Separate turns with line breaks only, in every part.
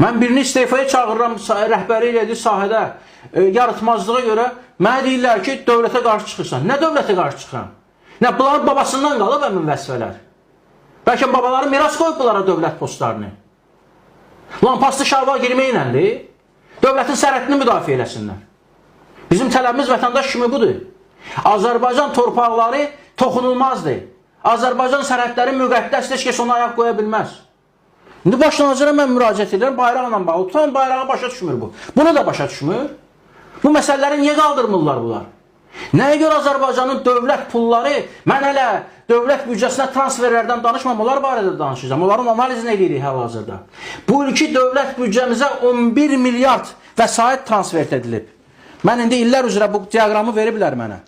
Mən birini istefaya çağırıram, rəhbəri elədiyi sahədə yaratmazlığa görə mənə deyirlər ki, dövlətə qarşı çıxırsan. Nə dövlətə qarşı çıxıram? Nə, bunların babasından qalıb əmin vəzifələr. Bəlkə babaları miras qoyub bunlara dövlət postlarını. Lampaslı şalvar girməklədir. Dövlətin sərhədini müdafiə eləsinlər. Bizim tələbimiz vətəndaş kimi budur. Azərbaycan torpaqları toxunulmazdır. Azərbaycan sərhədləri müqəddəsdir, heç kəs ona ayaq qoya bilməz. İndi baş nazirə mən müraciət edirəm, bayraqla bağlı. Tutan bayrağı başa düşmür bu. Bunu da başa düşmür. Bu məsələləri niyə qaldırmırlar bunlar? Nəyə görə Azərbaycanın dövlət pulları, mən hələ dövlət büdcəsinə transferlərdən danışmam, onlar barədə danışacağım. Onların analizini edirik hal-hazırda. Bu ilki dövlət büdcəmizə 11 milyard vəsait transfer edilib. Mən indi illər üzrə bu diaqramı veriblər mənə.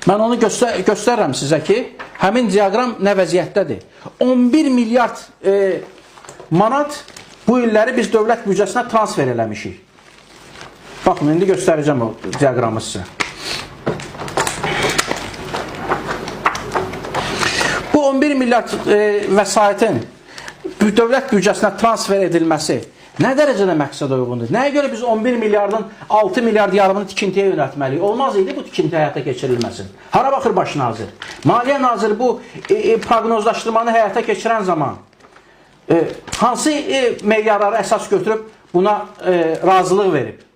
Mən onu göstərirəm sizə ki, həmin diaqram nə vəziyyətdədir. 11 milyard manat bu illəri biz dövlət büdcəsinə transfer eləmişik. Baxın, indi göstərəcəm o diaqramı sizə. Bu 11 milyard vəsaitin dövlət büdcəsinə transfer edilməsi nə dərəcədə məqsədə uyğundur? Nəyə görə biz 11 milyardın 6 milyard yarımını tikintiyə yönəltməliyik? Olmaz idi bu tikinti həyata keçirilməsin. Hara baxır baş nazir? Maliyyə naziri bu proqnozlaşdırmanı həyata keçirən zaman hansı meyarları əsas götürüb buna razılıq verib?